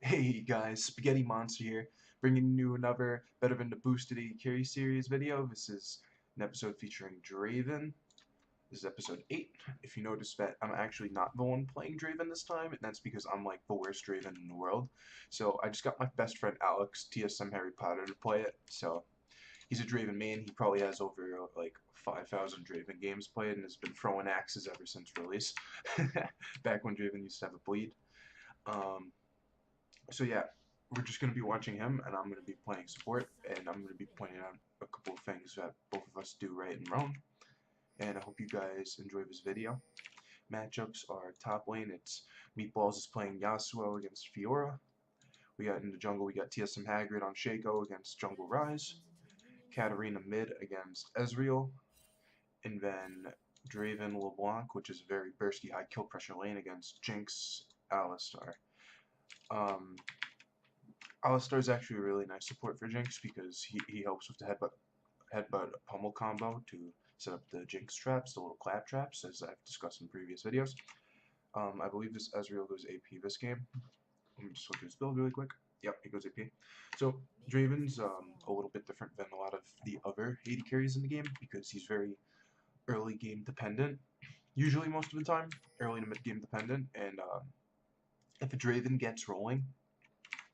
Hey guys, Spaghetti Monster here, bringing you another Better Than the Boosted AD Carry series video. This is an episode featuring Draven. This is episode 8. If you notice that I'm actually not the one playing Draven this time, and that's because I'm like the worst Draven in the world. So I just got my best friend Alex, TSM Harry Potter, to play it. So he's a Draven main. He probably has over like 5,000 Draven games played and has been throwing axes ever since release. Back when Draven used to have a bleed. Um, So yeah, we're just going to be watching him, and I'm going to be playing support, and I'm going to be pointing out a couple of things that both of us do right and wrong. And I hope you guys enjoy this video. Matchups are top lane. It's Meatballs is playing Yasuo against Fiora. We got in the jungle. We got TSM Hagrid on Shaco against Jungle Rise. Katarina mid against Ezreal, and then Draven LeBlanc, which is a very bursty high kill pressure lane against Jinx Alistar. Alistar is actually a really nice support for Jinx because he helps with the headbutt pummel combo to set up the Jinx traps, the little clap traps, as I've discussed in previous videos. I believe this Ezreal goes AP this game. Let me just look at his build really quick. Yep, he goes AP. So Draven's a little bit different than a lot of the other AD carries in the game because he's very early game dependent. Usually, most of the time, early to mid game dependent, and if a Draven gets rolling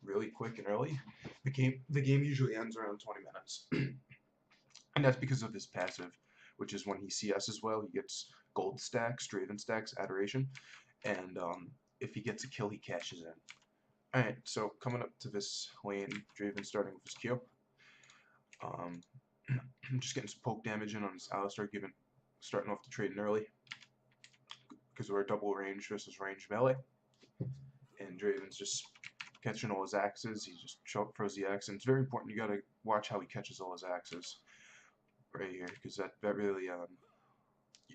really quick and early, the game usually ends around 20 minutes. And that's because of his passive, which is when he CS as well, he gets gold stacks, Draven stacks, Adoration, and if he gets a kill, he cashes in. Alright, so coming up to this lane, Draven starting with his Q. Just getting some poke damage in on his Alistar, starting off the trading early, because we're double range versus range melee, and Draven's just catching all his axes. He just throws the axe, and it's very important. You gotta watch how he catches all his axes right here, because that really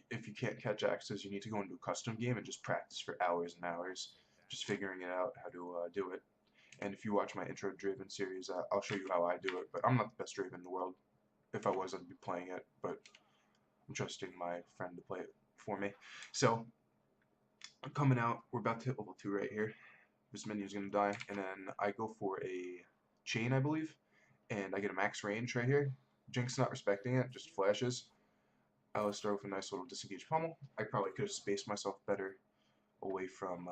if you can't catch axes, you need to go into a custom game and just practice for hours and hours, just figuring it out how to do it. And if you watch my intro Draven series, I'll show you how I do it. But I'm not the best Draven in the world. If I was, I'd be playing it. But I'm trusting my friend to play it for me. So coming out, we're about to hit level 2 right here. This menu's gonna die, and then I go for a chain, I believe, and I get a max range right here. Jinx not respecting it, just flashes. Alistar with a nice little disengaged pummel. I probably could have spaced myself better away from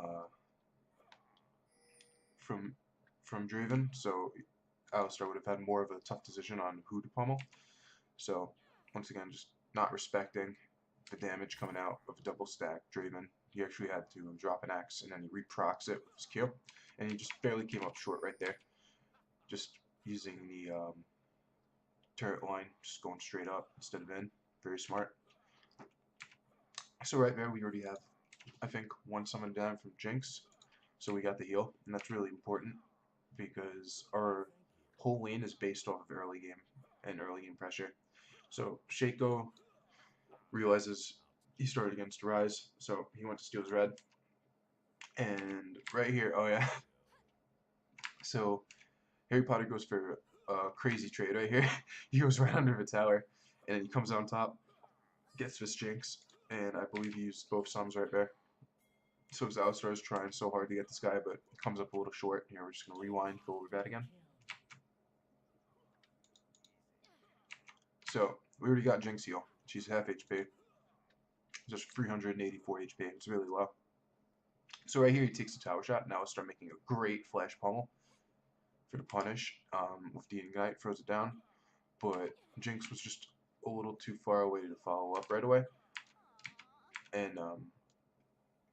Draven, so Alistar would have had more of a tough decision on who to pummel. So once again, just not respecting the damage coming out of a double stack Draven. He actually had to drop an axe, and then he reprocs it with his Q, and he just barely came up short right there. Just using the turret line, just going straight up instead of in. Very smart. So right there, we already have, I think, one summon down from Jinx. So we got the heal, and that's really important because our whole lane is based off of early game and early game pressure. So Shaco realizes he started against Rise, so he went to steal his red. And right here, oh yeah. So Harry Potter goes for a crazy trade right here. He goes right under the tower, and he comes on top, gets this Jinx, and I believe he used both sums right there. So his Alistar is trying so hard to get this guy, but it comes up a little short. Here, we're just going to rewind, go over that again. So, we already got Jinx heal. She's half HP. Just 384 HP. It's really low. So right here, he takes the tower shot. Now I'll start making a great flash pummel for the punish. With the Ignite, throws it down. But Jinx was just a little too far away to follow up right away. And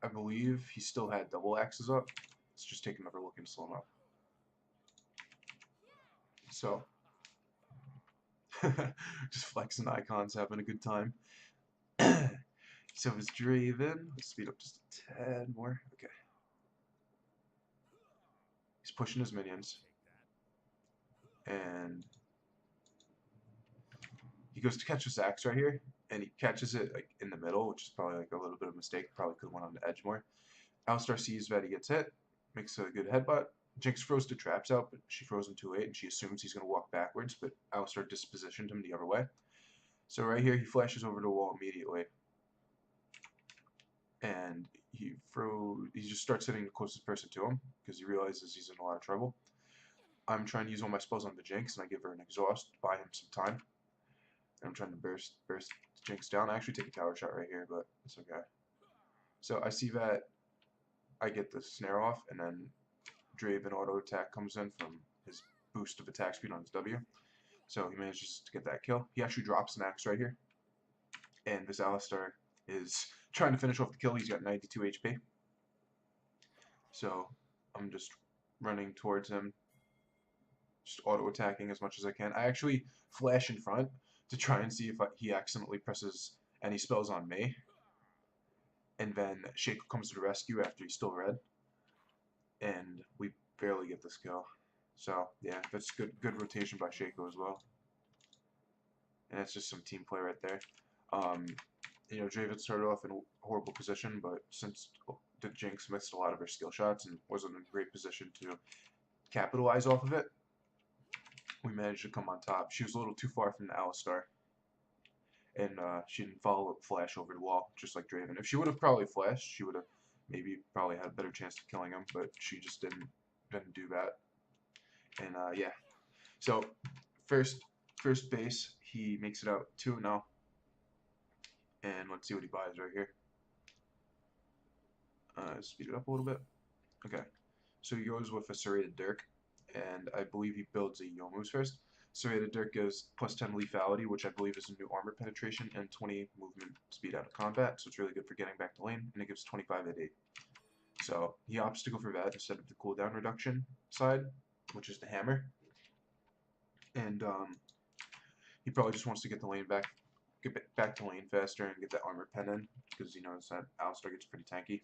I believe he still had double axes up. Let's just take another look and slow him up. So, just flexing icons, having a good time. So it's Draven. Let's speed up just a tad more. Okay. He's pushing his minions. And he goes to catch his axe right here. And he catches it like in the middle, which is probably like a little bit of a mistake. Probably could have went on the edge more. Alistar sees that he gets hit. Makes a good headbutt. Jinx throws the traps out, but she throws him too late, and she assumes he's going to walk backwards, but Alistar dispositioned him the other way. So right here, he flashes over the wall immediately. And he just starts hitting the closest person to him because he realizes he's in a lot of trouble. I'm trying to use all my spells on the Jinx, and I give her an exhaust, buy him some time. And I'm trying to burst Jinx down. I actually take a tower shot right here, but it's okay. So I see that I get the snare off, and then Draven auto attack comes in from his boost of attack speed on his W. So he manages to get that kill. He actually drops an axe right here. And this Alistar is trying to finish off the kill. He's got 92 HP. So I'm just running towards him, just auto attacking as much as I can. I actually flash in front to try and see if he accidentally presses any spells on me. And then Shaco comes to the rescue after he's still red. And we barely get this kill. So yeah, that's good rotation by Shaco as well. And that's just some team play right there. You know, Draven started off in a horrible position, but since the Jinx missed a lot of her skill shots and wasn't in a great position to capitalize off of it, we managed to come on top. She was a little too far from the Alistar, and she didn't follow up flash over the wall, just like Draven. If she would have probably flashed, she would have probably had a better chance of killing him, but she just didn't do that. And yeah, so first base, he makes it out 2-0. And let's see what he buys right here. Speed it up a little bit. Okay. So he goes with a Serrated Dirk, and I believe he builds a Youmuu's first. Serrated Dirk gives plus 10 lethality, which I believe is a new armor penetration, and 20 movement speed out of combat, so it's really good for getting back to lane, and it gives 25 AD. So he opts to go for that instead of the cooldown reduction side, which is the hammer. And he probably just wants to get the lane back, get back to lane faster and get that armor pen in, because he knows that Alistar gets pretty tanky.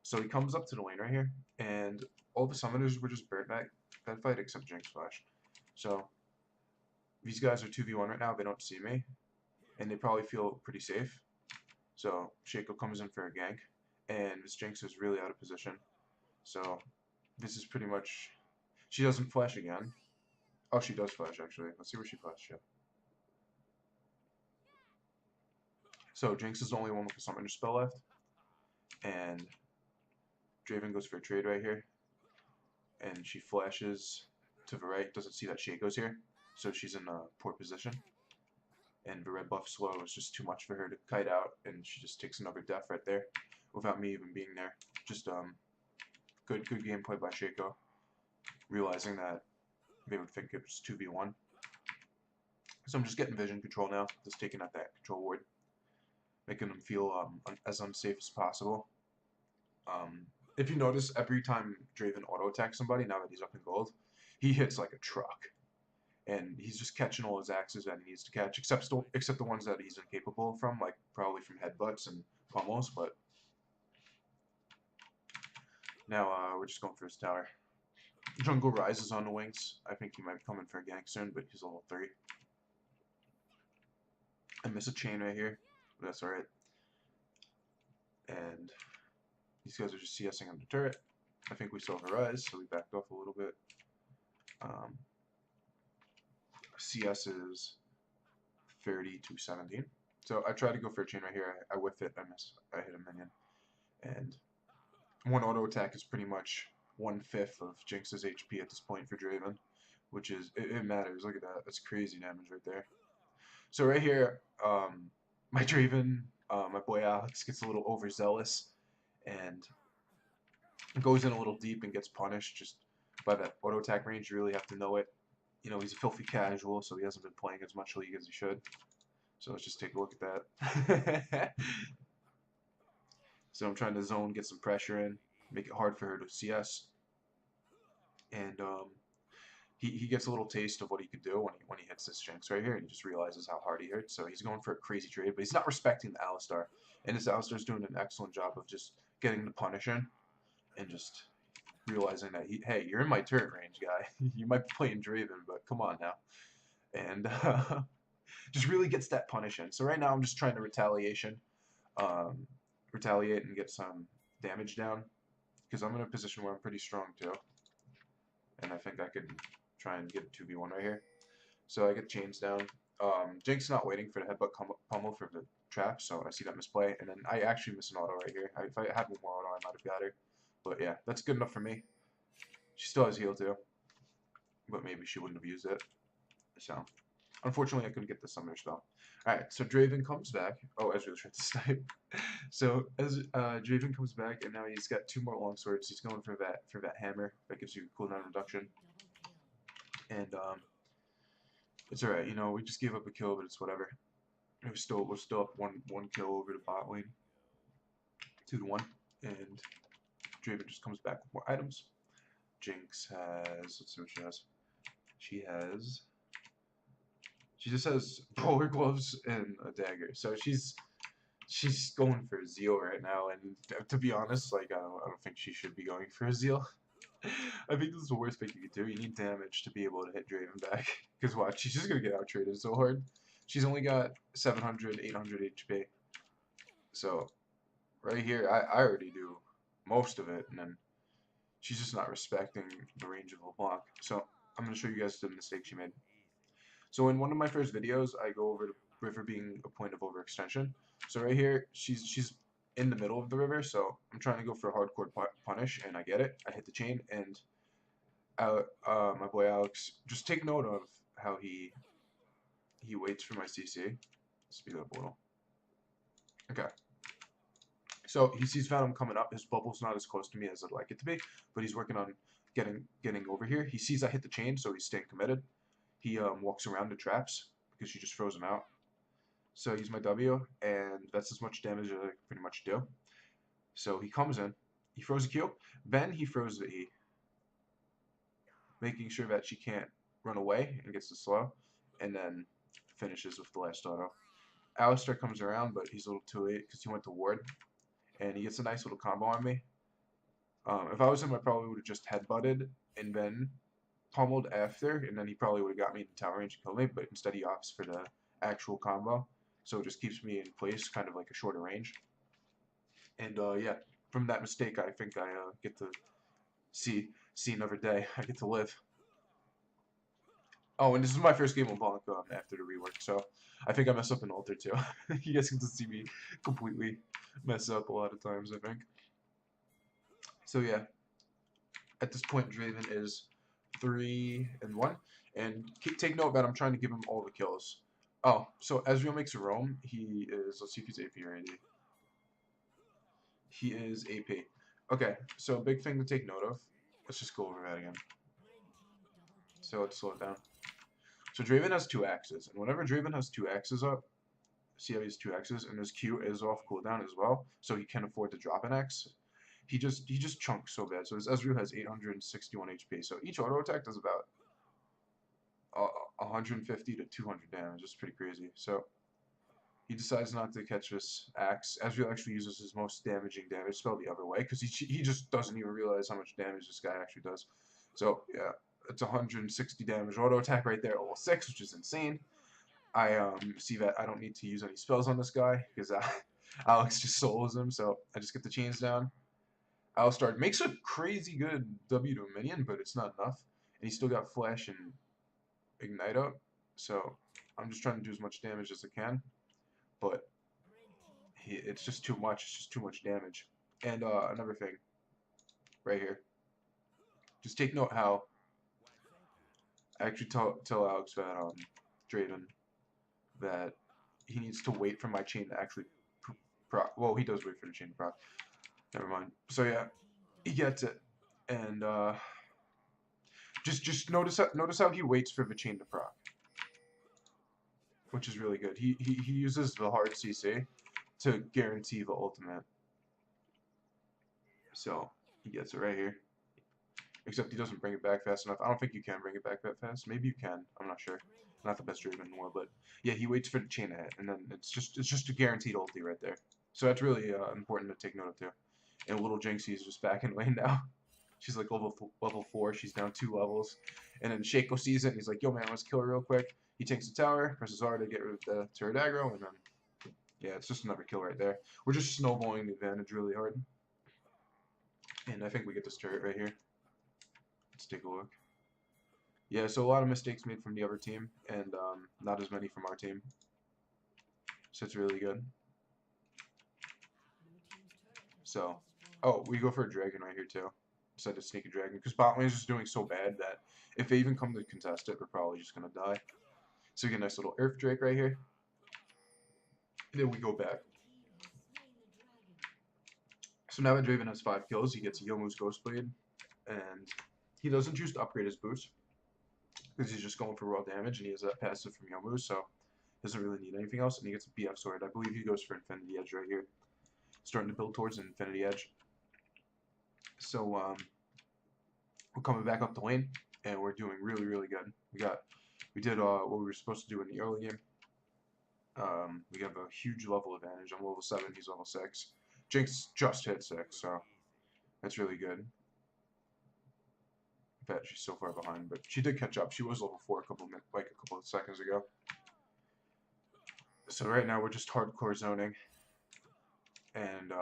So he comes up to the lane right here, and all the summoners were just burnt back that fight except Jinx Flash. So these guys are 2v1 right now, they don't see me, and they probably feel pretty safe. So Shaco comes in for a gank, and this Jinx is really out of position. So this is pretty much, she doesn't flash again. Oh, she does flash actually. Let's see where she flashed. Yeah. So Jinx is the only one with a summoner spell left, and Draven goes for a trade right here, and she flashes to the right, doesn't see that Shaco's here, so she's in a poor position. And the red buff slow is just too much for her to kite out, and she just takes another death right there, without me even being there. Just good gameplay by Shaco, realizing that they would think it was 2v1. So I'm just getting vision control now, just taking out that control ward, making them feel as unsafe as possible. If you notice, every time Draven auto-attacks somebody, now that he's up in gold, he hits like a truck. And he's just catching all his axes that he needs to catch, except the ones that he's incapable from, like probably from headbutts and pummels, but now we're just going for his tower. Jungle rises on the wings. I think he might be coming for a gank soon, but he's level 3. I miss a chain right here, but that's alright. And these guys are just CSing on the turret. I think we still have a rise, so we backed off a little bit. CS is 30 to 17. So I try to go for a chain right here. I whiff it, I miss. I hit a minion. And one auto attack is pretty much 1/5 of Jinx's HP at this point for Draven, which is, it matters. Look at that. That's crazy damage right there. So right here, my Draven, my boy Alex, gets a little overzealous and goes in a little deep and gets punished just by that auto attack range. You really have to know it. You know, he's a filthy casual, so he hasn't been playing as much League as he should. So let's just take a look at that. So I'm trying to zone, get some pressure in, make it hard for her to CS. And he gets a little taste of what he could do when he hits this Jinx right here, and he just realizes how hard he hurts. So he's going for a crazy trade, but he's not respecting the Alistar. And this Alistar's doing an excellent job of just getting the punish in and just realizing that, hey, you're in my turret range, guy. You might be playing Draven, but come on now. And just really gets that punish in. So right now I'm just trying to retaliate and get some damage down, because I'm in a position where I'm pretty strong too. And I think I could try and get a 2v1 right here. So I get chains down. Jinx not waiting for the headbutt pummel for the trap, so I see that misplay, and then I actually miss an auto right here. If I had one more auto, I might have got her. But yeah, that's good enough for me. She still has heal too, but maybe she wouldn't have used it. So, unfortunately, I couldn't get the summoner spell. Alright, so Draven comes back. Oh, Ezreal tried to snipe. So, as Draven comes back, and now he's got 2 more long swords. He's going for that hammer that gives you cooldown reduction. And it's alright. You know, we just gave up a kill, but it's whatever. We're still up one kill over the bot lane, 2-1, and Draven just comes back with more items. Jinx has, let's see what she has. She just has polar gloves and a dagger. So she's going for a Zeal right now, and to be honest, like I don't think she should be going for a Zeal. I think this is the worst thing you could do. You need damage to be able to hit Draven back. Because watch, she's just gonna get out traded so hard. She's only got 700, 800 HP. So right here, I already do most of it, and then she's just not respecting the range of LeBlanc. So I'm gonna show you guys the mistake she made. So in one of my first videos, I go over the river being a point of overextension. So right here, she's in the middle of the river, so I'm trying to go for a hardcore punish, and I get it. I hit the chain, and my boy Alex, just take note of how he waits for my CC. Speed up a little. Okay. So he sees Venom coming up. His bubble's not as close to me as I'd like it to be, but he's working on getting over here. He sees I hit the chain, so he's staying committed. He walks around the traps because she just froze him out. So I use my W, and that's as much damage as I can pretty much do. So he comes in, he throws a Q, then he throws the E, making sure that she can't run away and gets the slow, and then finishes with the last auto. Alistair comes around, but he's a little too late because he went to ward, and he gets a nice little combo on me. If I was him, I probably would have just headbutted and then pummeled after, and then he probably would have got me in tower range and killed me, but instead he opts for the actual combo, so it just keeps me in place, kind of like a shorter range. And yeah, from that mistake, I think I get to see another day. I get to live. Oh, and this is my first game on Blanc after the rework, so I think I mess up an altar too. You guys get to see me completely mess up a lot of times, I think. So yeah, at this point, Draven is 3-1, and take note that I'm trying to give him all the kills. Oh, so Ezreal makes a roam. He is, let's see if he's AP or AD. He is AP. Okay, so a big thing to take note of. Let's just go over that again. So let's slow it down. So Draven has 2 axes, and whenever Draven has 2 axes up, see how he has 2 axes, and his Q is off cooldown as well, so he can afford to drop an X. He just chunks so bad. So his Ezreal has 861 HP. So each auto attack does about 150 to 200 damage. It's pretty crazy. So he decides not to catch this axe. Ezreal actually uses his most damaging damage spell the other way because he just doesn't even realize how much damage this guy actually does. So yeah, it's 160 damage auto attack right there, level 6, which is insane. I see that I don't need to use any spells on this guy because Alex just solos him. So I just get the chains down. Alistar makes a crazy good W to a minion, but it's not enough. And he's still got Flash and Ignite up. So I'm just trying to do as much damage as I can. But it's just too much. It's just too much damage. And another thing, right here. Just take note how I actually tell Alex that Draven that he needs to wait for my chain to actually proc. Well, he does wait for the chain to proc. Never mind. So yeah, he gets it, and just notice how he waits for the chain to proc, which is really good. He uses the hard CC to guarantee the ultimate. So he gets it right here. Except he doesn't bring it back fast enough. I don't think you can bring it back that fast. Maybe you can. I'm not sure. Not the best Draven in the world, but yeah, he waits for the chain to hit, and then it's just a guaranteed ulti right there. So that's really important to take note of too. And little Jinxie is just back in lane now. She's like level 4. She's down 2 levels. And then Shaco sees it, and he's like, yo man, let's kill her real quick. He takes the tower, presses R to get rid of the turret aggro, and then yeah, it's just another kill right there. We're just snowballing the advantage really hard. And I think we get this turret right here. Let's take a look. Yeah, so a lot of mistakes made from the other team, and not as many from our team. So it's really good. So, oh, we go for a dragon right here too. Decided to sneak a dragon because bot lane is just doing so bad that if they even come to contest it, we're probably just gonna die. So we get a nice little Earth Drake right here. And then we go back. So now that Draven has 5 kills, he gets Yomu's Ghostblade, and he doesn't choose to upgrade his boost because he's just going for raw damage, and he has that passive from Yomu, so he doesn't really need anything else. And he gets a BF Sword. I believe he goes for Infinity Edge right here, starting to build towards an Infinity Edge. So we're coming back up the lane, and we're doing really, really good. We did what we were supposed to do in the early game. We have a huge level advantage. I'm level 7, he's level 6. Jinx just hit 6, so that's really good. In fact, she's so far behind, but she did catch up. She was level 4 a couple of seconds ago. So right now we're just hardcore zoning, and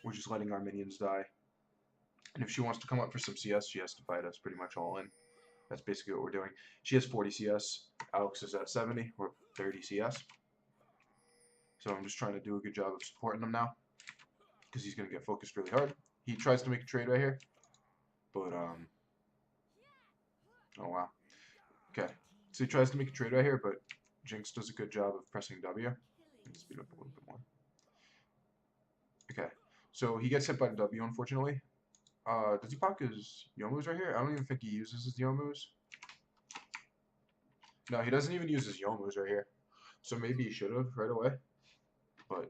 we're just letting our minions die. And if she wants to come up for some CS, she has to fight us pretty much all in. That's basically what we're doing. She has 40 CS. Alex is at 70. We're 30 CS. So I'm just trying to do a good job of supporting him now, because he's going to get focused really hard. He tries to make a trade right here, but oh wow. Okay, so he tries to make a trade right here, but Jinx does a good job of pressing W. Let me speed up a little bit more. Okay, so he gets hit by the W, unfortunately. Does he pop his Yomus right here? I don't even think he uses his Yomus. No, he doesn't even use his Yomus right here. So maybe he should have right away, but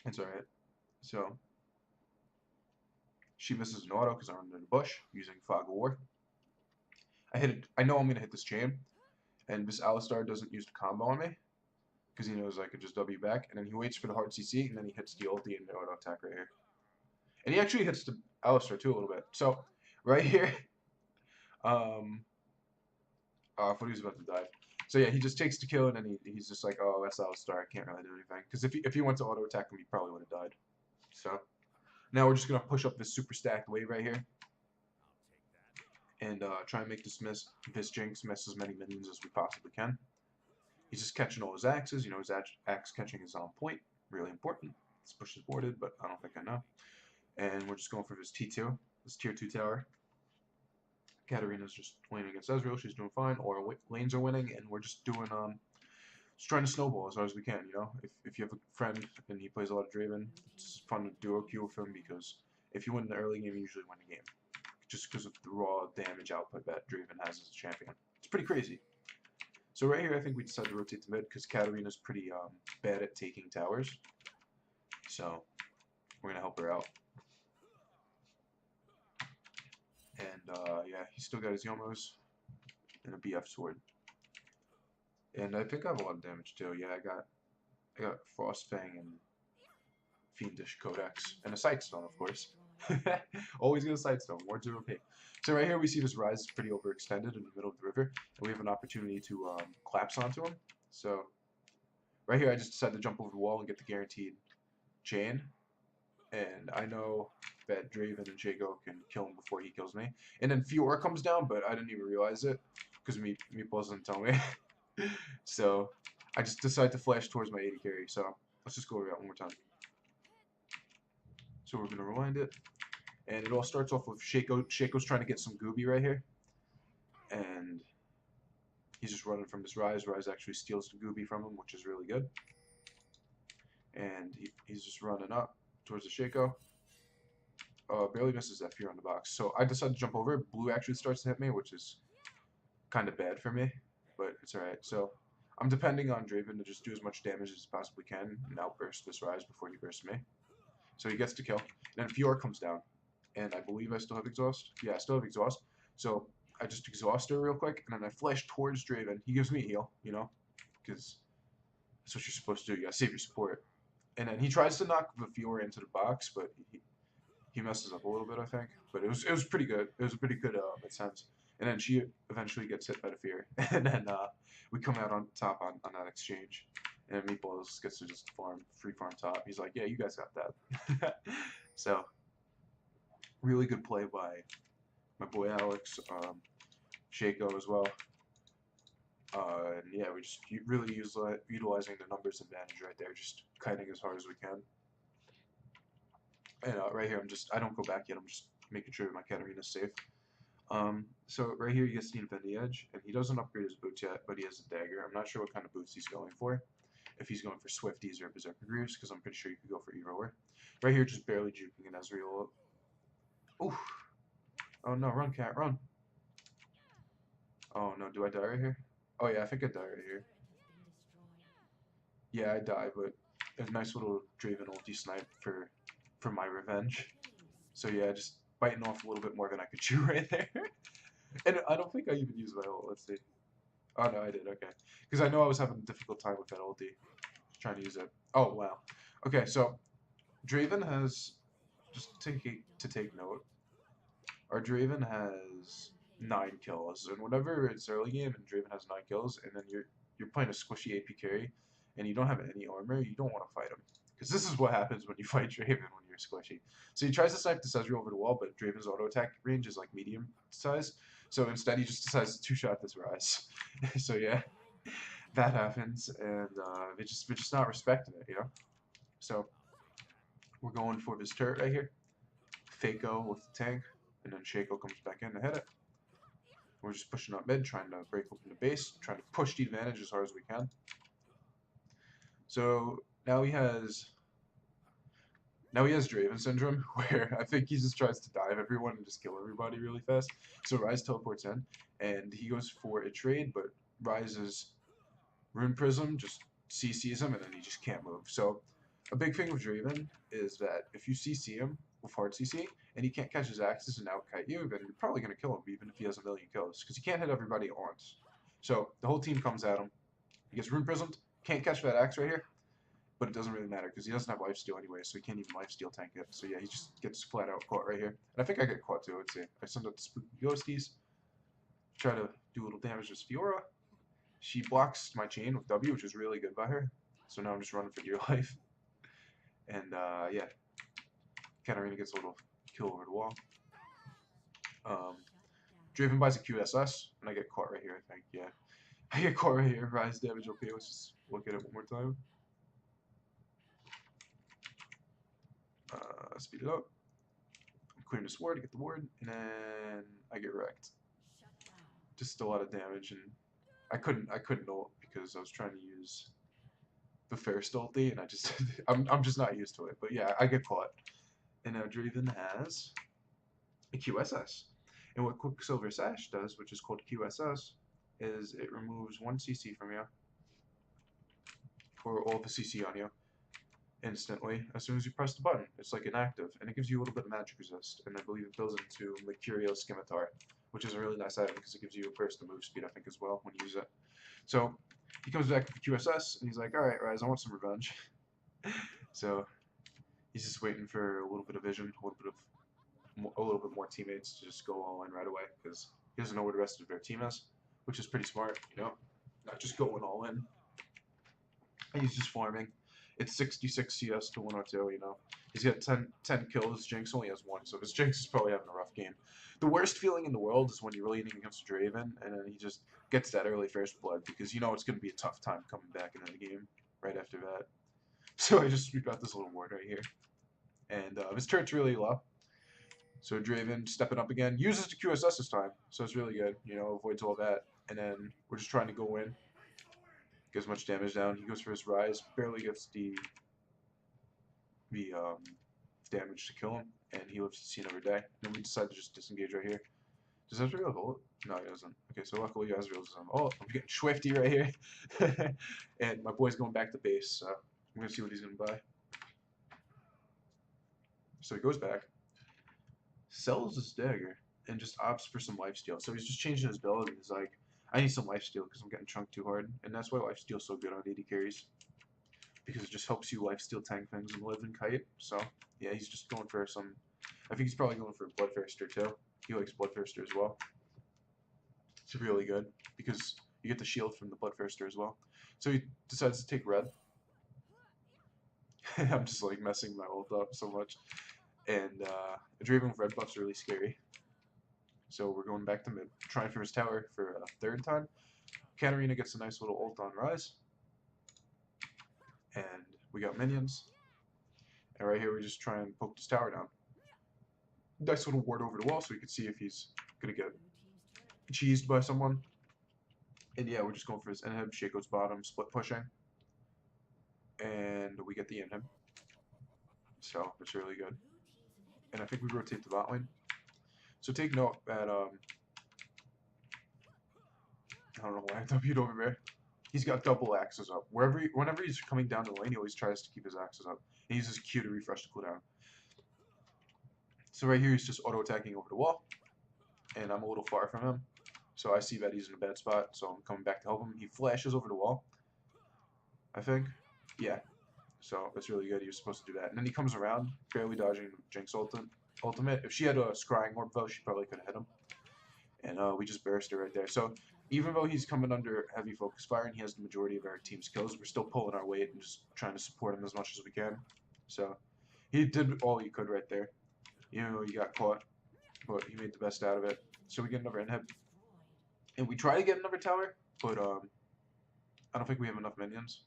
it's alright. So she misses an auto because I'm under the bush using Fog of War. I hit it. I know I'm gonna hit this chain, and this Alistar doesn't use the combo on me because he knows I could just W back, and then he waits for the hard CC, and then he hits the ulti and the auto attack right here. And he actually hits the Alistar too a little bit. So right here, I thought he was about to die. So yeah, he just takes the kill, and then he's just like, oh, that's Alistar. I can't really do anything. Because if he went to auto attack him, he probably would have died. So now we're just gonna push up this super stacked wave right here, and try and make this Jinx miss as many minions as we possibly can. He's just catching all his axes. You know, his axe catching is on point. Really important. This push is boarded, but I don't think I know. And we're just going for this T2, this tier 2 tower. Katarina's just laning against Ezreal. She's doing fine. Or lanes are winning, and we're just doing just trying to snowball as hard as we can. You know, if you have a friend and he plays a lot of Draven, it's fun to duo queue with him because if you win the early game, you usually win the game, just because of the raw damage output that Draven has as a champion. It's pretty crazy. So right here, I think we decided to rotate to mid because Katarina's pretty bad at taking towers. So we're gonna help her out. And yeah, he's still got his Yomos and a BF sword. And I think I have a lot of damage too. Yeah, I got Frost Fang and Fiendish Codex and a Sightstone, of course. Always get a Sightstone, more 0p. So right here we see this Rise is pretty overextended in the middle of the river, and we have an opportunity to collapse onto him. So right here I just decided to jump over the wall and get the guaranteed chain. And I know that Draven and Jago can kill him before he kills me. And then Fiora comes down, but I didn't even realize it because Meatballs didn't tell me. So I just decided to flash towards my AD carry. So let's just go over that one more time. So we're gonna rewind it, and it all starts off with Shaco. Shaco's trying to get some Gooby right here, and he's just running from this Rise. Rise actually steals the Gooby from him, which is really good. And he's just running up towards the Shaco. Barely misses that fear on the box. So I decided to jump over. Blue actually starts to hit me, which is kind of bad for me, but it's alright. So I'm depending on Draven to just do as much damage as he possibly can and outburst this Rise before he bursts me. So he gets to kill. And then Fiora comes down. And I believe I still have Exhaust. Yeah, I still have Exhaust. So I just exhaust her real quick, and then I flash towards Draven. He gives me a heal, you know, because that's what you're supposed to do. You gotta save your support. And then he tries to knock the Fiora into the box, but he messes up a little bit, I think. But it was pretty good. It was a pretty good attempt. And then she eventually gets hit by the fear. And then we come out on top on that exchange. And Meatballs gets to just free farm top. He's like, yeah, you guys got that. So, really good play by my boy Alex. Shaco as well. And yeah, we just really utilizing the numbers advantage right there. Just kiting as hard as we can. And right here, I don't go back yet. I'm just making sure my Katarina's safe. So right here, he gets the Infinity Edge, and he doesn't upgrade his boots yet, but he has a dagger. I'm not sure what kind of boots he's going for. If he's going for Swifties or Berserker Greaves, because I'm pretty sure you could go for either or. Right here, just barely juking an Ezreal. Oof. Oh no, run, cat, run. Oh no, do I die right here? Oh yeah, I think I die right here. Yeah, I die, but a nice little Draven ulti snipe for my revenge. So yeah, just biting off a little bit more than I could chew right there. And I don't think I even used my ult. Let's see. Oh no, I did. Okay, because I know I was having a difficult time with that ulti, trying to use it. Oh wow. Okay, so Draven has to take note. Our Draven has 9 kills, and whenever it's early game and Draven has 9 kills, and then you're playing a squishy AP carry, and you don't have any armor, you don't want to fight him, because this is what happens when you fight Draven when you're squishy. So he tries to snipe the Sezreal over the wall, but Draven's auto attack range is like medium size, so instead he just decides to two-shot this Rise. So yeah, that happens, and we're just not respecting it, you know. So we're going for this turret right here, Faco with the tank, and then Shaco comes back in to hit it. We're just pushing up mid, trying to break open the base, trying to push the advantage as hard as we can. So now he has Draven syndrome, where I think he just tries to dive everyone and just kill everybody really fast. So Ryze teleports in, and he goes for a trade, but Ryze's Rune Prism just CCs him, and then he just can't move. So a big thing with Draven is that if you CC him with hard CC, and he can't catch his axes and outkite you, then you're probably going to kill him even if he has a million kills, because he can't hit everybody at once. So the whole team comes at him. He gets Rune Prismed, can't catch that axe right here, but it doesn't really matter because he doesn't have lifesteal anyway, so he can't even lifesteal tank it. So yeah, he just gets flat out caught right here. And I think I get caught too, let's see. I send out the Spooky Ghosties, try to do a little damage to Fiora. She blocks my chain with W, which is really good by her. So now I'm just running for dear life. And yeah, Katarina gets a little kill over the wall. Draven buys a QSS, and I get caught right here, I think, yeah. I get caught right here, rise damage, okay, let's just look at it one more time. Speed it up. Clear the sword to get the ward, and then I get wrecked. Just a lot of damage, and I couldn't ult because I was trying to use the Fairst ulti, and I just I'm just not used to it. But yeah, I get caught. And now Draven has a QSS. And what Quicksilver Sash does, which is called QSS, is it removes 1 CC from you, or all the CC on you, instantly as soon as you press the button. It's like inactive, and it gives you a little bit of magic resist, and I believe it builds into Mercurial Scimitar, which is a really nice item because it gives you a burst of move speed, I think, as well when you use it. So he comes back with QSS, and he's like, alright, Rise, I want some revenge. So he's just waiting for a little bit of vision, a little bit more teammates to just go all in right away, because he doesn't know where the rest of their team is, which is pretty smart, you know, not just going all in. And he's just farming. It's 66 CS to 102, you know. He's got 10 kills. Jinx only has 1, so his Jinx is probably having a rough game. The worst feeling in the world is when you're leaning against Draven, and then he just gets that early first blood, because you know it's going to be a tough time coming back into the game right after that. So I just sweep out this little ward right here. And his turret's really low. So Draven stepping up again, uses the QSS this time, so it's really good, you know, avoids all that. And then we're just trying to go in. Gets much damage down. He goes for his Rise, barely gets the damage to kill him, and he lives to see another day. Then we decide to just disengage right here. Does Ezreal have ult? No, he doesn't. Okay, so luckily Ezreal doesn't. Oh, I'm getting swifty right here. And my boy's going back to base, so I'm going to see what he's going to buy. So he goes back, sells his dagger, and just opts for some lifesteal. So he's just changing his build, and he's like, I need some lifesteal because I'm getting chunked too hard. And that's why lifesteal's so good on AD carries, because it just helps you lifesteal tank things and live and kite. So yeah, he's just going for some. I think he's probably going for Bloodthirster too. He likes Bloodthirster as well. It's really good because you get the shield from the Bloodthirster as well. So he decides to take red. I'm just like messing my ult up so much. And Draven with red buff's really scary. So we're going back to mid, trying for his tower for a third time. Katarina gets a nice little ult on Rise. And we got minions. And right here, we just try and poke this tower down. Nice little ward over the wall so we can see if he's going to get cheesed by someone. And yeah, we're just going for his inhib. Shaco's bottom, split pushing. And we get the inhib. So it's really good. And I think we rotate the bot lane. So take note that, I don't know why I W'd over there. He's got double axes up. Whenever he's coming down the lane, he always tries to keep his axes up. He uses Q to refresh the cooldown. So right here, he's just auto-attacking over the wall. And I'm a little far from him. So I see that he's in a bad spot, so I'm coming back to help him. He flashes over the wall, I think. Yeah. So that's really good. He was supposed to do that. And then he comes around, barely dodging Jinx ultimate. If she had a scrying orb, though, she probably could have hit him. And we just burst her right there. So even though he's coming under heavy focus fire and he has the majority of our team's kills, we're still pulling our weight and just trying to support him as much as we can. So he did all he could right there. You know, he got caught, but he made the best out of it. So we get another inhib. And we try to get another tower, but I don't think we have enough minions.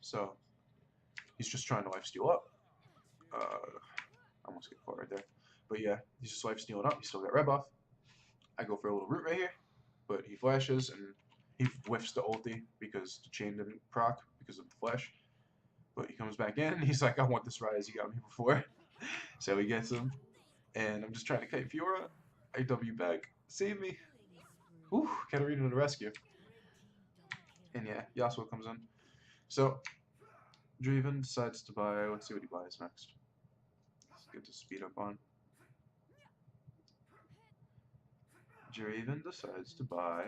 So he's just trying to lifesteal up. I almost get caught right there. But yeah, he's just lifestealing up. He's still got red buff. I go for a little root right here, but he flashes and he whiffs the ulti because the chain didn't proc because of the flash. But he comes back in and he's like, I want this rise, you got me before. So he gets him. And I'm just trying to kite Fiora. I W back. Save me. Whew, Katarina to the rescue. And yeah, Yasuo comes in. So, Draven decides to buy, let's see what he buys next. Let's get the speed up on. Draven decides to buy.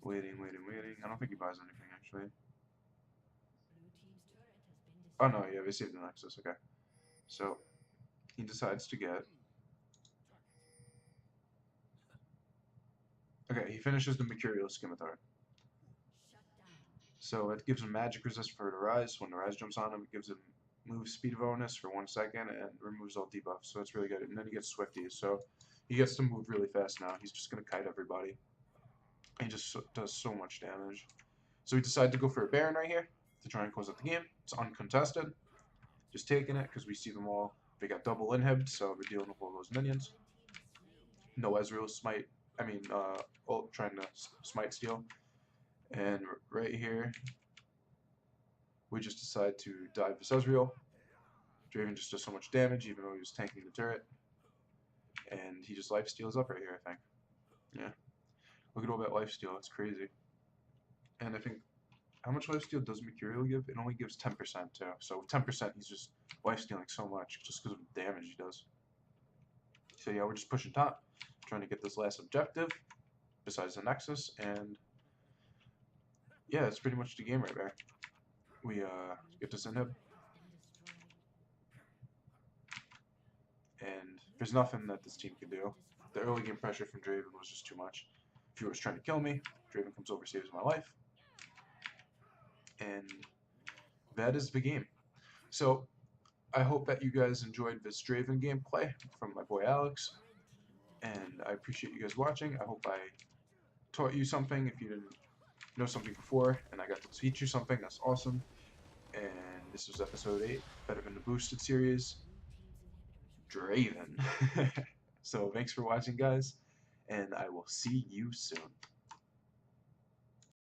Waiting. I don't think he buys anything, actually. Oh no, yeah, they saved the Nexus, okay. So, he decides to get... Okay, he finishes the Mercurial Scimitar. So it gives him magic resist for the rise. When the rise jumps on him, it gives him move speed bonus for 1 second and removes all debuffs. So that's really good. And then he gets Swifty. So he gets to move really fast now. He's just going to kite everybody. He just does so much damage. So we decided to go for a Baron right here to try and close out the game. It's uncontested. Just taking it because we see them all. They got double inhib, so we're dealing with all those minions. No Ezreal smite. Trying to smite steal. And right here, we just decide to dive this Ezreal. Draven just does so much damage, even though he was tanking the turret. And he just lifesteals up right here, I think. Yeah. Look at all that lifesteal, that's crazy. And I think, how much lifesteal does Mercurial give? It only gives 10% too. So 10% he's just lifestealing so much, just because of the damage he does. So yeah, we're just pushing top, trying to get this last objective, besides the Nexus, and yeah, it's pretty much the game right there. We get this inhib. And there's nothing that this team can do. The early game pressure from Draven was just too much. Fiora was trying to kill me. Draven comes over, saves my life. And that is the game. So I hope that you guys enjoyed this Draven gameplay from my boy Alex. And I appreciate you guys watching. I hope I taught you something. If you didn't know something before and I got to teach you something, that's awesome. And this was episode 8, better than the boosted series. Draven. So thanks for watching, guys, and I will see you soon.